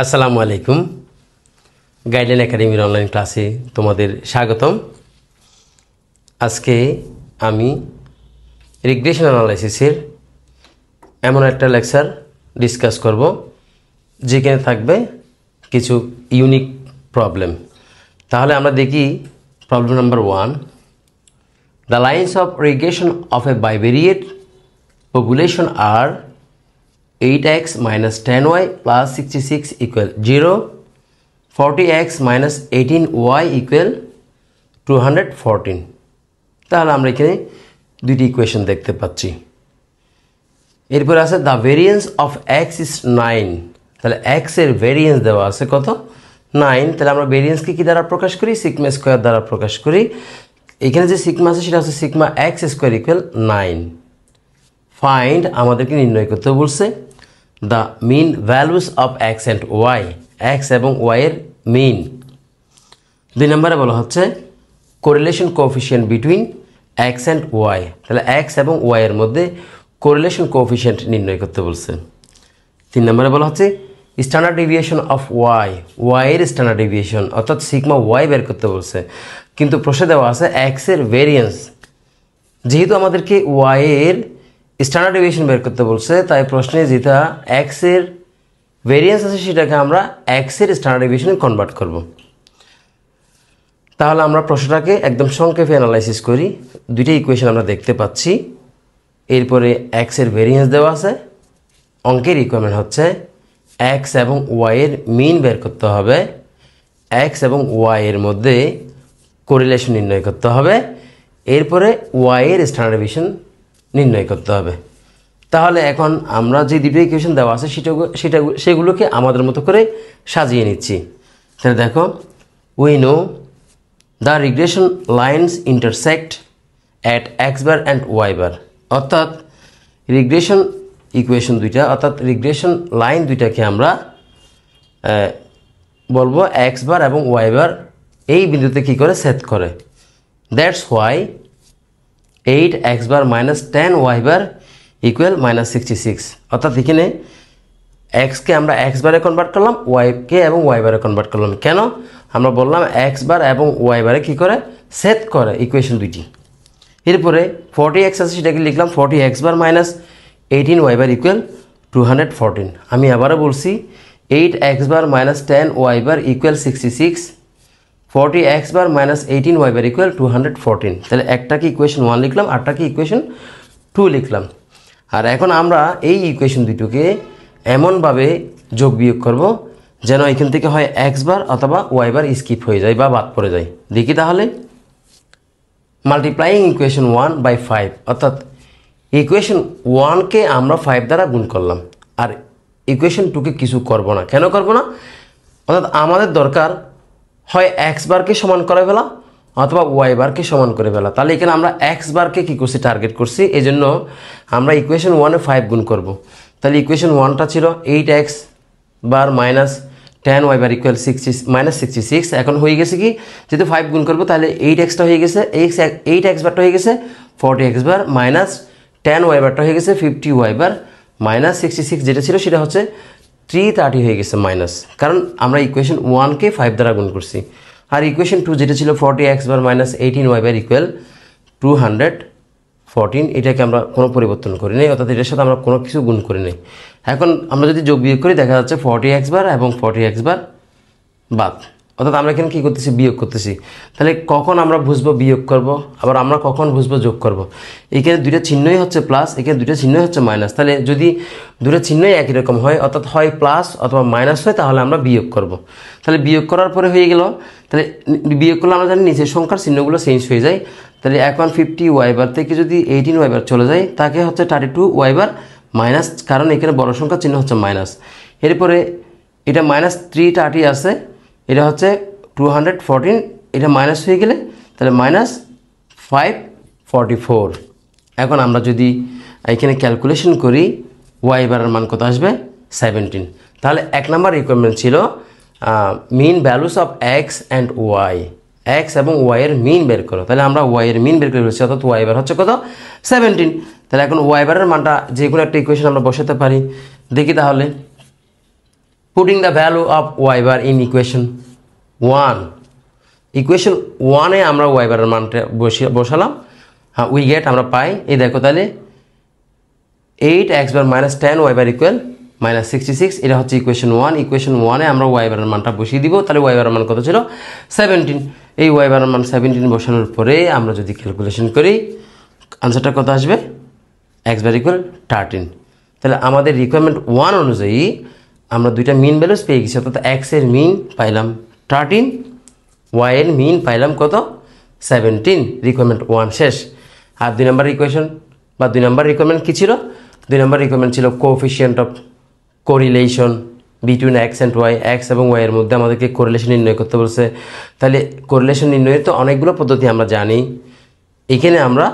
আসসালামু আলাইকুম। গাইডলাইন একাডেমির অনলাইন ক্লাসে তোমাদের স্বাগতম। আজকে আমি রিগ্রেশন অ্যানালাইসিসের এমন একটা লেকচার ডিসকাস করব যেখানে থাকবে কিছু ইউনিক প্রবলেম। তাহলে আমরা দেখি problem number 1। The lines of regression of a bivariate population are 8x minus 10y plus 66 equal 0, 40x minus 18y equal 214। তাহলে আমরা এখানে দুইটি ইকুয়েশন দেখতে পাচ্ছি। এরপর আছে the variance of x is 9। তাহলে x এর ভেরিয়েন্স দেওয়া আছে কত? 9। তাহলে আমরা ভেরিয়েন্সকে কি দ্বারা প্রকাশ করি? সিগমা স্কোয়ার দ্বারা প্রকাশ করি। এখানে যে সিগমা আছে সেটা হচ্ছে sigma x square equal 9। Find আমাদেরকে নির্ণয় করতে বলছে the mean values of x and y, x এবং ওয়াই এর মিন। 2 নম্বরে বলা হচ্ছে correlation coefficient between x and y. তাহলে এক্স এবং ওয়াই এর মধ্যে কোরিলেশন কোএফিশিয়েন্ট নির্ণয় করতে বলছে। 3 নম্বরে বলা হচ্ছে standard deviation of y, y এর স্ট্যান্ডার্ড ডেভিয়েশন অর্থাৎ সিগমা ওয়াই বের করতে বলছে, কিন্তু প্রশ্নে দেওয়া আছে এক্স এর ভেরিয়েন্স। যেহেতু আমাদেরকে ওয়াই এর স্ট্যান্ডার্ড ডেভিয়েশন বের করতে বলছে, তাই প্রশ্নে যেটা এক্স এর ভেরিয়েন্স আছে সেটাকে আমরা এক্স এর স্ট্যান্ডার্ড ডেভিয়েশনে কনভার্ট করব। তাহলে আমরা প্রশ্নটাকে একদম সংক্ষেপে অ্যানালাইসিস করি। দুইটা ইকুয়েশন আমরা দেখতে পাচ্ছি। এরপরে এক্স এর ভেরিয়েন্স দেওয়া আছে। অঙ্কের রিকোয়ারমেন্ট হচ্ছে এক্স এবং ওয়াই এর মিন বের করতে হবে, এক্স এবং ওয়াই এর মধ্যে কোরিলেশন নির্ণয় করতে হবে, এরপরে ওয়াই এর স্ট্যান্ডার্ড ডেভিয়েশন নির্ণয় করতে হবে। তাহলে এখন আমরা যে দুটো ইকুয়েশন দেওয়া আছে সেগুলোকে আমাদের মতো করে সাজিয়ে নিচ্ছি। তাহলে দেখো, we know the regression lines intersect at x bar and y bar. অর্থাৎ রিগ্রেশন ইকুয়েশন দুইটা অর্থাৎ রিগ্রেশন লাইন দুইটাকে আমরা বলবো এক্স বার এবং ওয়াই বার এই বিন্দুতে কী করে সেট করে। That's why 8x bar minus 10y bar equal minus 66। অর্থাৎ এখানে এক্সকে আমরা এক্স বারে কনভার্ট করলাম, ওয়াইকে এবং ওয়াই বারে কনভার্ট করলাম। কেন? আমরা বললাম এক্স বার এবং ওয়াই বারে কী করে সেট করে ইকুয়েশন দুইটি। এরপরে 40x আছে সেটাকে লিখলাম 40x bar minus 18y bar equal 214। আমি আবারও বলছি 8x bar minus 10y bar equal 66, 40x bar minus 18y bar equal 214। তাহলে একটাকে ইকুয়েশন 1 লিখলাম, আরটাকে ইকুয়েশন 2 লিখলাম। আর এখন আমরা এই ইকুয়েশন দুটোকে এমনভাবে যোগ বিয়োগ করব যেন এখান থেকে হয় এক্স বার অথবা ওয়াই বার স্কিপ হয়ে যায় বা বাদ পড়ে যায়। দেখি তাহলে, মাল্টিপ্লাইং ইকুয়েশন 1 বাই 5 অর্থাৎ ইকুয়েশন 1কে আমরা 5 দ্বারা গুণ করলাম, আর ইকুয়েশন 2কে কিছু করব না। কেন করব না? অর্থাৎ আমাদের দরকার হয় এক্স বারকে সমান করে ফেলা অথবা ওয়াই বারকে সমান করে ফেলা। তাহলে এখানে আমরা এক্স বারকে কী করছি? টার্গেট করছি। এই জন্য আমরা ইকুয়েশন 1-এ 5 গুণ করব। তাহলে ইকুয়েশন 1টা ছিল 8x bar minus 10y bar equal minus 66। এখন হয়ে গেছে কি, যেহেতু 5 গুণ করবো তাহলে 8xটা হয়ে গেছে, 8x বারটা হয়ে গেছে 40x বার মাইনাস 10y বারটা হয়ে গেছে 50y বার মাইনাস 66, যেটা ছিল সেটা হচ্ছে 330 হয়ে গেছে মাইনাস, কারণ আমরা ইকুয়েশন 1কে 5 দ্বারা গুণ করছি। আর ইকুয়েশন 2 যেটা ছিল 40x bar minus 18y bar equal 214, এটাকে আমরা কোনো পরিবর্তন করি নাই, অর্থাৎ এটার সাথে আমরা কোনো কিছু গুণ করি নাই। এখন আমরা যদি যোগ বিয়োগ করি দেখা যাচ্ছে 40x বার এবং 40x বার বাদ, অর্থাৎ আমরা এখানে কী করতেছি? বিয়োগ করতেছি। তাহলে কখন আমরা বুঝবো বিয়োগ করব, আবার আমরা কখন বুঝবো যোগ করব? এখানে দুইটা চিহ্নই হচ্ছে প্লাস, এখানে দুইটা চিহ্নই হচ্ছে মাইনাস। তাহলে যদি দুটো চিহ্নই একই রকম হয় অর্থাৎ হয় প্লাস অথবা মাইনাস হয় তাহলে আমরা বিয়োগ করব। তাহলে বিয়োগ করার পরে হয়ে গেল, তাহলে বিয়োগ করলে আমরা জানি নিচের সংখ্যার চিহ্নগুলো চেঞ্জ হয়ে যায়। তাহলে এখন 50y বার থেকে যদি 18y বার চলে যায় তাকে হচ্ছে 32y বার মাইনাস, কারণ এখানে বড় সংখ্যার চিহ্ন হচ্ছে মাইনাস। এরপরে এটা মাইনাস 330 আছে, এটা হচ্ছে 214, এটা মাইনাস হয়ে গেলে তাহলে মাইনাস 544। এখন আমরা যদি এখানে ক্যালকুলেশন করি ওয়াই বারের মান কত আসবে? 17। তাহলে 1 নম্বর রিকোয়ারমেন্ট ছিল mean values of x and y, x এবং ওয়াই এর মিন বের করো। তাহলে আমরা ওয়াই এর মিন বের করে ফেলছি, অর্থাৎ ওয়াই বার হচ্ছে কত? 17। তাহলে এখন ওয়াই বারের মানটা যে কোনো একটা ইকুয়েশন আমরা বসাতে পারি। দেখি তাহলে, Putting the value of y bar in equation 1. Equation 1 এ আমরা y বারের মানটা বসালাম, হ্যাঁ উই গেট আমরা পাই, এই দেখো তাহলে 8x bar minus 10 y bar equal minus 66, এটা হচ্ছে ইকুয়েশন 1। ইকুয়েশন 1 এ আমরা y বারের মানটা বসিয়ে দিব, তাহলে y বারের মান কত ছিল 17। এই y বারের মান 17 বসানোর পরে আমরা যদি ক্যালকুলেশন করি আনসারটা কত আসবে, x বার ইকুয়াল 13। তাহলে আমাদের রিকোয়ারমেন্ট 1 অনুযায়ী আমরা দুইটা মিন ভ্যালুস পেয়ে গেছি, অর্থাৎ x এর মিন পাইলাম 13, y এর মিন পাইলাম কত 17। রিকোয়ারমেন্ট 1 শেষ। আর 2 নম্বর ইকুয়েশন বা 2 নম্বর রিকোয়ারমেন্ট কী ছিল, 2 নম্বর রিকোয়ারমেন্ট ছিল coefficient of correlation between x and y, x এবং y এর মধ্যে আমাদেরকে কোরিলেশন নির্ণয় করতে বলছে। তাহলে কোরিলেশন নির্ণয়ের তো অনেকগুলো পদ্ধতি আমরা জানি, এখানে আমরা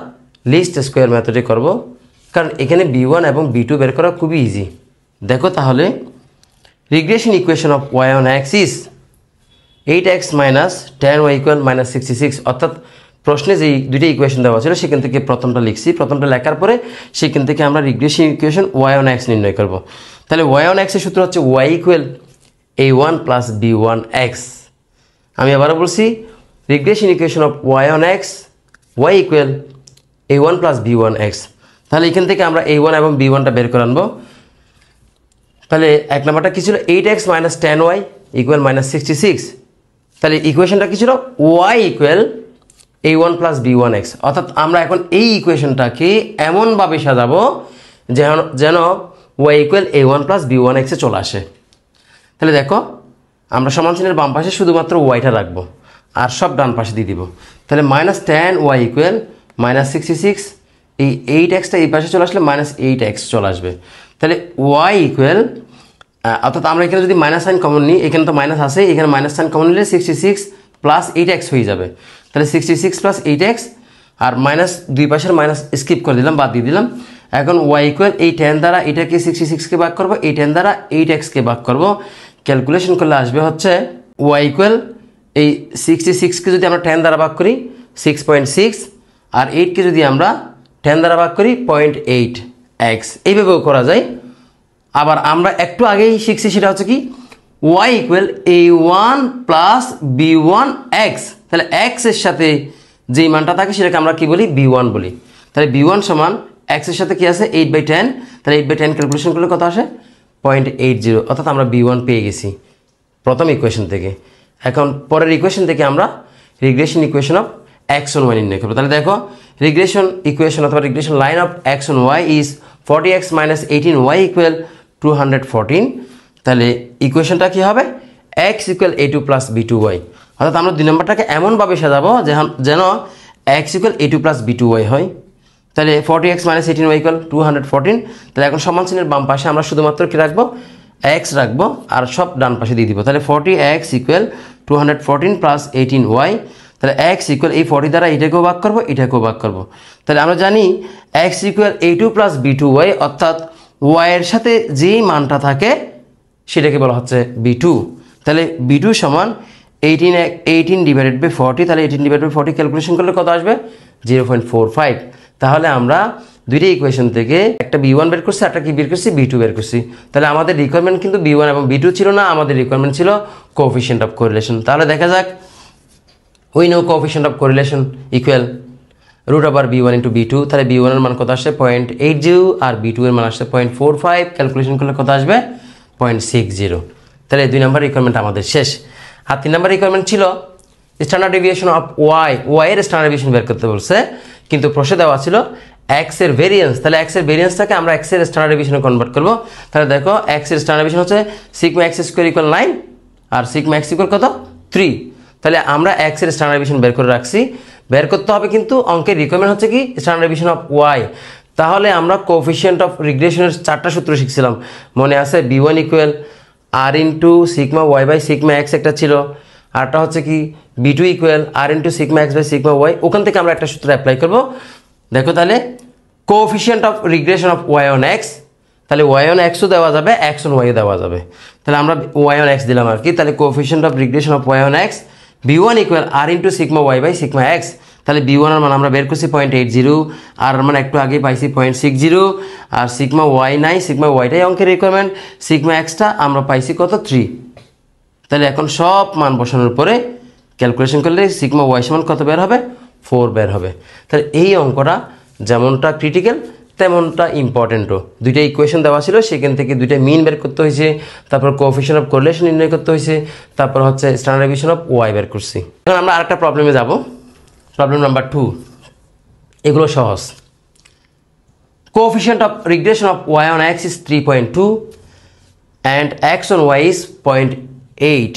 লিস্ট স্কোয়ার মেথডে করব, কারণ এখানে b1 এবং b2 বের করা খুবই ইজি। দেখো তাহলে regression equation of y on x is 8x minus 10y equal minus 66, অর্থাৎ প্রশ্নে যেই দুইটা ইকুয়েশন দেওয়া ছিল সেখান থেকে প্রথমটা লিখছি, প্রথমটা লেখার পরে সেখান থেকে আমরা regression equation y on x নির্ণয় করব। তাহলে y অন x এর সূত্র হচ্ছে y equal a1 plus b1x। আমি আবারও বলছি, regression equation of y on x y equal a1 plus b1x। তাহলে এখান থেকে আমরা a1 এবং b1টা বের করে আনবো। তাহলে এক নম্বরটা কী ছিল, 8x minus 10y equal minus 66। তাহলে ইকুয়েশনটা কী ছিল, y equal a1 plus b1x, অর্থাৎ আমরা এখন এই ইকুয়েশনটাকে এমনভাবে সাজাবো যেন y equal a1 plus b1x এ চলে আসে। তাহলে দেখো আমরা সমান চিহ্নের বাম পাশে শুধুমাত্র ওয়াইটা রাখবো আর সব ডান পাশে দিয়ে দিব। তাহলে মাইনাস 10y ইকুয়াল মাইনাস 66, এই 8xটা এই পাশে চলে আসলে মাইনাস 8x চলে আসবে। তাহলে y ইকুয়াল, অর্থাৎ আমরা এখানে যদি মাইনাস সাইন কমন নিই, এখানে তো মাইনাস আছে, এখানে মাইনাস সাইন কমন নিলে 66 প্লাস 8x হয়ে যাবে। তাহলে 66 প্লাস 8x আর মাইনাস দুই পাশের মাইনাস স্কিপ করে দিলাম, বাদ দিয়ে দিলাম। এখন y ইকুয়াল এই 10 দ্বারা এটাকে 66কে ভাগ করবো, এই 10 দ্বারা 8xকে ভাগ করবো, ক্যালকুলেশন করলে আসবে হচ্ছে y ইকুয়াল এই 66কে যদি আমরা 10 দ্বারা ভাগ করি 6.6 আর 8কে যদি আমরা 10 দ্বারা ভাগ করি 0.8x, এইভাবেও করা যায়। আবার আমরা একটু আগেই শিখছি, সেটা হচ্ছে কি y equal a1 plus b1x। তাহলে x এর সাথে যেই মানটা থাকে সেটাকে আমরা কি বলি, b1 বলি। তাহলে b1 সমান x এর সাথে কি আছে 8/10, তাহলে 8/10 ক্যালকুলেশন করলে কত আসে 0.80, অর্থাৎ আমরা b1 পেয়ে গেছি প্রথম ইকুয়েশন থেকে। এখন পরের ইকুয়েশন থেকে আমরা regression equation of x on y নির্ণয় করবো। তাহলে দেখো রিগ্রেশন ইকুয়েশন অথবা regression line of x on y is 40x minus 18y equal 214। তাহলে ইকুয়েশনটা কি হবে, x equal a2 plus b2y, অর্থাৎ আমরা 2 নম্বরটাকে এমনভাবে সাজাবো যেন x equal a2 plus b2y হয়। তাহলে 40x মাইনাস 18y ইকুয়াল 214। তাহলে এখন সমান চিহ্নের বাম পাশে আমরা শুধুমাত্র কি রাখবো, x রাখবো আর সব ডান পাশে দিয়ে দিব। তাহলে 40x ইকুয়াল 214 প্লাস 18y। তাহলে x ইকুয়াল এই 40 দ্বারা এটাকেও ভাগ করবো, এটাকেও ভাগ করবো। তাহলে আমরা জানি x equal a2 plus b2y, অর্থাৎ y এর সাথে যেই মানটা থাকে সেটাকে বলা হচ্ছে b2। তাহলে b2 সমান 18 ডিভাইডেড বাই 40, তাহলে 18 ডিভাইডেড বাই 40 ক্যালকুলেশন করলে কত আসবে 0.45। তাহলে আমরা দুইটা ইকুয়েশন থেকে একটা b1 বের করছি, একটা কি বের করছি, b2 বের করছি। তাহলে আমাদের রিকোয়ারমেন্ট কিন্তু b1 এবং b2 ছিল না, আমাদের রিকোয়ারমেন্ট ছিল কোএফিসিয়েন্ট অফ কোরিলেশন। তাহলে দেখা যাক, we know coefficient of correlation equal root over b1 into b2। তাহলে b1 এর মান কত আসে 0.80 আর b2 এর মান আসছে 0.45, ক্যালকুলেশন করলে কত আসবে 0.60। তাহলে 2 নম্বর রিকোয়ারমেন্ট আমাদের শেষ। আর 3 নম্বর রিকোয়ারমেন্ট ছিল স্ট্যান্ডার্ড ডেভিয়েশন অফ y এর স্ট্যান্ডার্ড ডেভিয়েশন বের করতে বলছে, কিন্তু প্রশ্নে দেওয়া ছিল x এর ভেরিয়েন্স। তাহলে x এর ভেরিয়েন্সটাকে আমরা x এর স্ট্যান্ডার্ড ডেভিয়েশনে কনভার্ট করব। তাহলে দেখো x এর স্ট্যান্ডার্ড ডেভিয়েশন হচ্ছে সিগমা x স্কয়ার ইকুয়াল 9 আর সিগমা x ইকুয়াল কত 3। তাহলে আমরা x এর স্ট্যান্ডার্ড ডেভিয়েশন বের করে রাখছি, বের করতে হবে কিন্তু অঙ্কের রিকোয়ারমেন্ট হচ্ছে কি স্ট্যান্ডার্ড ডেভিয়েশন অফ y। তাহলে আমরা কোএফিসিয়েন্ট অফ রিগ্রেশনের 4টা সূত্র শিখছিলাম, মনে আছে b1 equal r into sigma y by sigma x একটা ছিল, আরটা হচ্ছে কি b2 equal r into sigma x by sigma y। ওখান থেকে আমরা একটা সূত্র অ্যাপ্লাই করব। দেখো তাহলে coefficient of regression of y on x, তাহলে y অন x ও দেওয়া যাবে, x অন y ও দেওয়া যাবে। তাহলে আমরা y অন x দিলাম আর কি। তাহলে coefficient of regression of y on x b1 equal r into sigma y by sigma x। তাহলে b1 এর মান আমরা বের করছি 0.80, আর এর মান একটু আগে পাইছি 0.60, আর সিগমা y নাই, সিগমা yটাই অঙ্কের রিকোয়ারমেন্ট, সিগমা xটা আমরা পাইছি কত 3। তাহলে এখন সব মান বসানোর পরে ক্যালকুলেশন করলে সিগমা y সমান কত বের হবে, 4 বের হবে। তাহলে এই অঙ্কটা যেমনটা ক্রিটিক্যাল তেমনটা ইম্পর্টেন্টও। দুইটা ইকুয়েশন দেওয়া ছিল, সেখান থেকে দুইটা মিন বের করতে হয়েছে, তারপর কোএফিশিয়েন্ট অফ কোরিলেশন নির্ণয় করতে হয়েছে, তারপর হচ্ছে স্ট্যান্ডার্ড ডেভিয়েশন অফ y বের করছি। এখন আমরা আরেকটা প্রবলেমে যাব, প্রবলেম নাম্বার 2। এগুলো সহজ। Coefficient of regression of y on x is 3.2 and x on y is 0.8.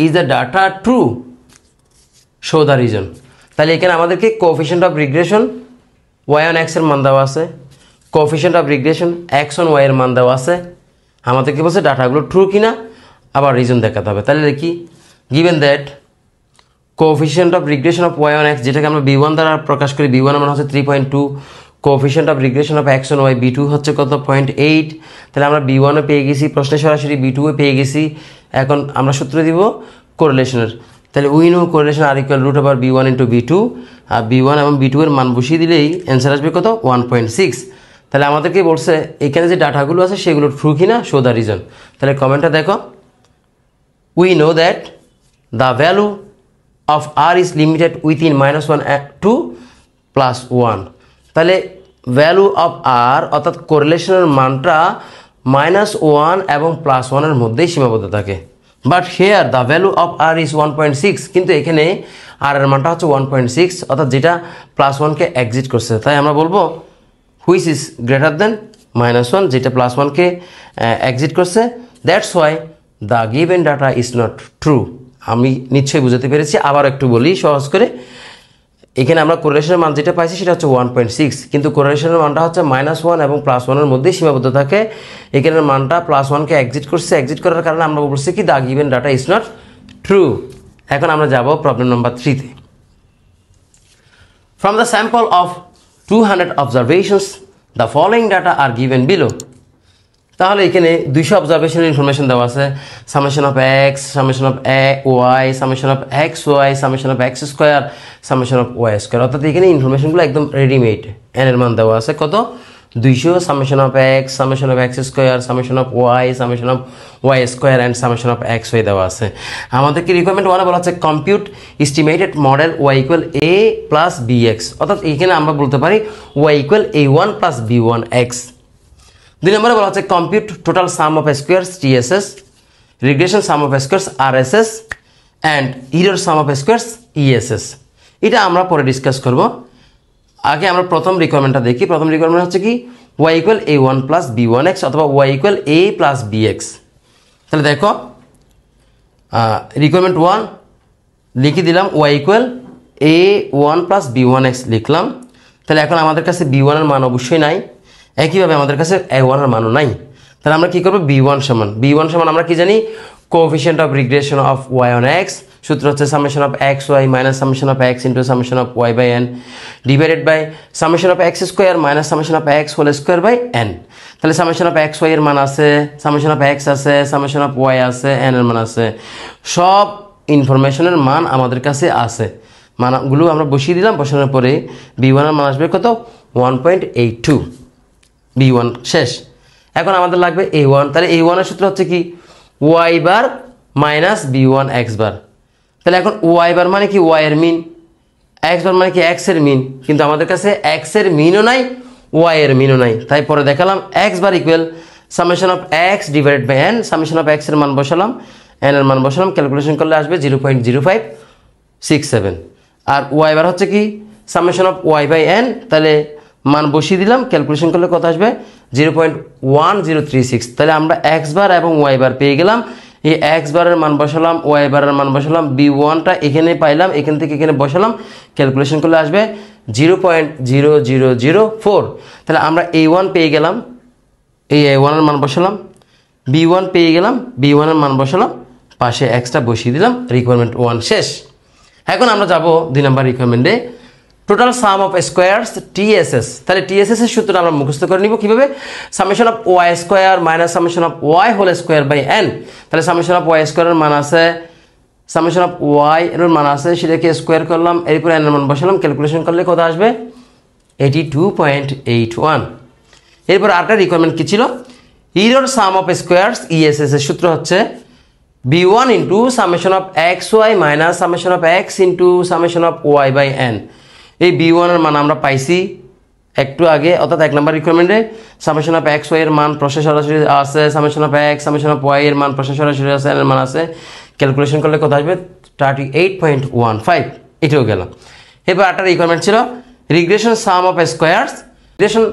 Is the data true? Show the reason. তাহলে এখানে আমাদেরকে coefficient of regression y on x এর মান দেওয়া আছে, coefficient of regression x on y এর মান দেওয়া আছে, আমাদেরকে বলছে ডাটাগুলো ট্রু কিনা, আবার রিজন দেখাতে হবে। তাহলে দেখি, given that coefficient of regression of y on x, যেটাকে আমরা b1 দ্বারা প্রকাশ করি, b1 এর মান হচ্ছে 3.2, coefficient of regression of x on y b2 হচ্ছে কত 0.8। তাহলে আমরা b1 এ পেয়ে গেছি, প্রশ্নে সরাসরি b2 এ পেয়ে গেছি। এখন আমরা সূত্র দিব কোরিলেশনের। তাহলে we know correlation r equal root over b1 into b2, আর b1 এবং b2 এর মান বসিয়ে দিলেই অ্যান্সার আসবে কত 1.6। তাহলে আমাদেরকে বলছে এখানে যে ডাটাগুলো আছে সেগুলো ট্রু কিনা, শো দ্য রিজন। তাহলে কমেন্টটা দেখো, we know that the value of r is limited within -1 to +1। তাহলে ভ্যালু অফ r অর্থাৎ কোরিলেশনের মানটা -1 এবং +1 এর মধ্যেই সীমাবদ্ধ থাকে। But here the value of r is 1.6, কিন্তু এখানে r এর মানটা হচ্ছে 1.6, অর্থাৎ যেটা +1কে এক্সিট করছে। তাই আমরা বলবো হুইচ ইজ গ্রেটার দেন -1, যেটা +1কে এক্সিট করছে। That's why the given data is not true. আমি নিশ্চয়ই বুঝাতে পেরেছি, আবার একটু বলি সহজ করে। এখানে আমরা কোরিলেশনের মান যেটা পাইছি সেটা হচ্ছে 1.6, কিন্তু কোরিলেশনের মানটা হচ্ছে -1 এবং +1 এর মধ্যেই সীমাবদ্ধ থাকে। এখানের মানটা +1কে এক্সিট করছে, এক্সিট করার কারণে আমরা বলছি কি the given data is not true. এখন আমরা যাব প্রবলেম নাম্বার 3-তে। From the sample of 200 observations the following data are given below. তাহলে এখানে 200 অবজারভেশনের ইনফরমেশন দেওয়া আছে, summation of x, summation of y, summation of x y, summation of x square, summation of y square. অর্থাৎ এখানে ইনফরমেশনগুলো একদম রেডিমেড। এন এর মান দেওয়া আছে কত 200, summation of x, summation of x square, summation of y, summation of y square and summation of x y দেওয়া আছে। আমাদেরকে রিকোয়ারমেন্ট 1 বলা হচ্ছে compute estimated model y equal a plus b x. অর্থাৎ এখানে আমরা বলতে পারি Y equal a1 plus b1 x. 2 নম্বরে বলা হচ্ছে compute total sum of squares TSS, regression sum of squares RSS and error some of squares ESS. এটা আমরা পরে ডিসকাস করব। আগে আমরা প্রথম রিকোয়ারমেন্টটা দেখি। প্রথম রিকোয়ারমেন্ট হচ্ছে কি y equal a1 plus b1 x অথবা y equal a plus b x. তাহলে দেখো রিকোয়ারমেন্ট 1 লিখে দিলাম Y equal a1 plus b1 x লিখলাম। তাহলে এখন আমাদের কাছে b1 এর মান অবশ্যই নাই, একইভাবে আমাদের কাছে a1 এর মানও নাই। তাহলে আমরা কি করব, b1 সমান আমরা কি জানি coefficient of regression of y on x, সূত্র হচ্ছে summation of x y minus summation of x into summation of y by n divided by summation of x square minus summation of x whole square by n. তাহলে summation of x y এর মান আছে, summation of x আছে, summation of y আছে, n এর মান আছে, সব ইনফরমেশনের মান আমাদের কাছে আছে। মানগুলো আমরা বসিয়ে দিলাম, বসানোর পরে b1 এর মান আসবে কত 1.82, b1 শেষ। এখন আমাদের লাগবে a1। তাহলে a1 এর সূত্র হচ্ছে কি y bar minus b1 x বার। তাহলে এখন y বার মানে কি y এর মিন, x বার মানে কি x এর মিন, কিন্তু আমাদের কাছে x এর মিনও নাই y এর মিনও নাই। তাই পরে দেখালাম x bar equal summation of x divided by n, summation of x এর মান বসালাম, n এর মান বসালাম, ক্যালকুলেশন করলে আসবে 0.0567। আর y বার হচ্ছে কি summation of y by n, তাহলে মান বসিয়ে দিলাম, ক্যালকুলেশন করলে কত আসবে 0.1036। তাহলে আমরা x বার এবং y বার পেয়ে গেলাম। এই x বারের মান বসালাম, y বারের মান বসালাম, b1টা এখানে পাইলাম, এখান থেকে এখানে বসালাম, ক্যালকুলেশন করলে আসবে 0.0004। তাহলে আমরা a1 পেয়ে গেলাম, এই a1 এর মান বসালাম, b1 পেয়ে গেলাম, b1 এর মান বসালাম, পাশে xটা বসিয়ে দিলাম, রিকোয়ারমেন্ট 1 শেষ। এখন আমরা যাব 2 নম্বর রিকোয়ারমেন্টে, total sum of squares TSS. তাহলে টিএসএস এর সূত্রটা আমরা মুখস্থ করে নিব কিভাবে, summation of y square minus summation of y whole square by n. তাহলে সামেশন অফ ওয়াই স্কোয়ারের মান আছে সামেশন অফ ওয়াই এর মান আছে সেটাকে স্কোয়ার করলাম, এরপর এন এর মান বসালাম, ক্যালকুলেশন করলে কত আসবে 82.81। এরপর আরেকটা রিকোয়ারমেন্ট কী ছিল, error sum of squares ESS এর সূত্র হচ্ছে b1 into summation of x y minus summation of x into summation of y by n. এই b1 এর মান আমরা পাইছি একটু আগে, অর্থাৎ 1 নম্বর রিকোয়ারমেন্টে সামেশন অফ এক্স ওয়াই এর মান প্রশ্নে সরাসরি আছে, summation of x summation of y এর মান প্রশ্নে সরাসরি আছে, এর মান আছে, ক্যালকুলেশন করলে কত আসবে 38.15, এটাও গেল। এবার একটা রিকোয়ারমেন্ট ছিল regression sum of squares. Regression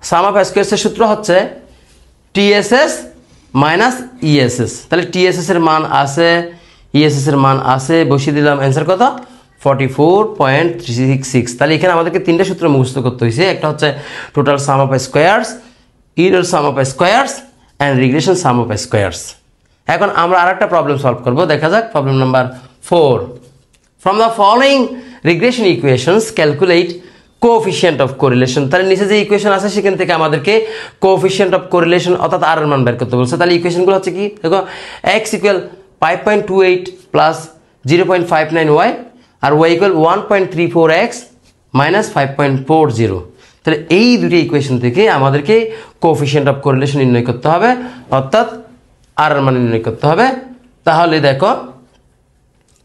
sum of স্কোয়ার্সের সূত্র হচ্ছে টিএসএস মাইনাস ইএসএস। তাহলে টিএসএস এর মান আছে, ইএসএস এর মান আছে, বসিয়ে দিলাম, অ্যান্সার কত 44.366। তাহলে এখানে আমাদেরকে তিনটা সূত্র মুখস্থ করতে হয়েছে, একটা হচ্ছে total sum of squares, error sum of squares and regression sum of squares. এখন আমরা আরেকটা প্রবলেম সলভ করব, দেখা যাক problem number 4। From the following regression equations calculate coefficient of correlation. তাহলে নিচে যে ইকুয়েশন আছে সেখান থেকে আমাদেরকে কোএফিসিয়েন্ট অফ কোরিলেশন অর্থাৎ আর এর মান বের করতে বলছে। তাহলে ইকুয়েশনগুলো হচ্ছে কি, দেখো x ইকুয়াল 5.28 প্লাস 0.59y আর y ইকুয়াল 1.34x মাইনাস 5.40। তাহলে এই দুটি ইকুয়েশন থেকে আমাদেরকে কোএফিসিয়েন্ট অফ কোরিলেশন নির্ণয় করতে হবে, অর্থাৎ আর এর মান নির্ণয় করতে হবে। তাহলে দেখো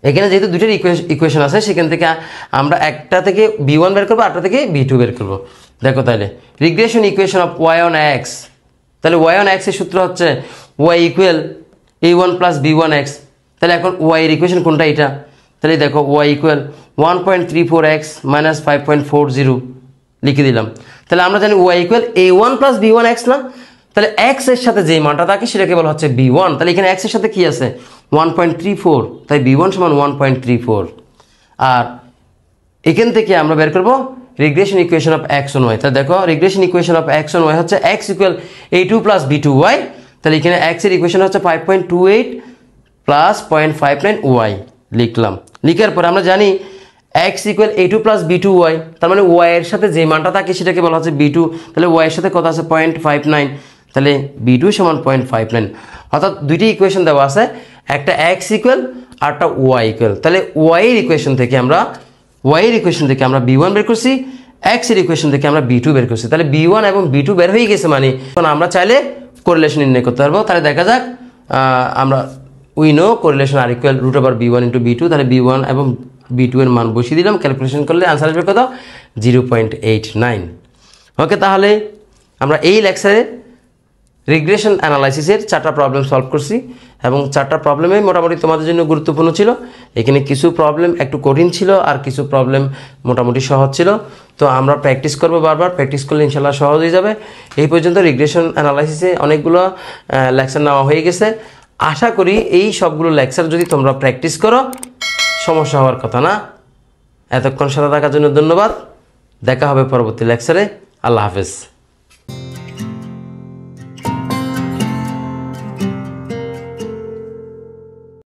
এখানে যেহেতু দুটোর ইকুয়েশন আছে সেখান থেকে আমরা একটা থেকে b1 বের করবো, আরটা থেকে b2 বের করবো। দেখো তাহলে regression equation of y on x, তাহলে y অন x এর সূত্র হচ্ছে y equal a1 plus b1x। তাহলে এখন y এর ইকুয়েশন কোনটা, এটা। তাহলে দেখো y ইকুয়াল 1.34x মাইনাস 5.40 লিখে দিলাম। তাহলে আমরা জানি y equal a1 plus b1x না, তাহলে x এর সাথে যে মানটা থাকে সেটাকে বলা হচ্ছে b1। তাহলে এখানে x এর সাথে কি আছে 1.34, তাই b1 সমান 1.34। আর এখান থেকে আমরা বের করব regression equation of x on y। তাহলে দেখো regression equation of x on y হচ্ছে x equal a2 plus b2y। তাহলে এখানে x এর ইকুয়েশন হচ্ছে 5.28 প্লাস 0.59y লিখলাম। লিখার পর আমরা জানি x equal a2 plus b2y, তার মানে y এর সাথে যে মানটা থাকে সেটাকে বলা হচ্ছে b2। তাহলে y এর সাথে কত আছে 0.59, তাহলে b2 সমান 0.59। অর্থাৎ দুইটি ইকুয়েশন দেওয়া আছে, একটা x ইকুয়াল আর একটা y ইকুয়াল। তাহলে y এর ইকুয়েশন থেকে আমরা b1 বের করছি, x এর ইকুয়েশন থেকে আমরা b2 বের করছি। তাহলে b1 এবং b2 বের হয়ে গেছে, মানে এখন আমরা চাইলে কোরিলেশন নির্ণয় করতে পারবো। তাহলে দেখা যাক, আমরা we know correlation r equal √b1 into b2। তাহলে b1 এবং b2 এর মান বসিয়ে দিলাম, ক্যালকুলেশন করলে আনসার আসবে কত 0.89। ওকে, তাহলে আমরা এই লেকচারে রিগ্রেশন অ্যানালাইসিসের 4টা প্রবলেম সলভ করছি এবং 4টা প্রবলেমে মোটামুটি তোমাদের জন্য গুরুত্বপূর্ণ ছিল। এখানে কিছু প্রবলেম একটু কঠিন ছিল আর কিছু প্রবলেম মোটামুটি সহজ ছিল। তো আমরা প্র্যাকটিস করব, বারবার প্র্যাকটিস করলে ইনশাল্লাহ সহজ হয়ে যাবে। এই পর্যন্ত রিগ্রেশন অ্যানালাইসিসে অনেকগুলো লেকচার নেওয়া হয়ে গেছে। আশা করি এই সবগুলো লেকচার যদি তোমরা প্র্যাকটিস করো সমস্যা হওয়ার কথা না। এতক্ষণ সাথে থাকার জন্য ধন্যবাদ। দেখা হবে পরবর্তী লেকচারে। আল্লাহ হাফেজ।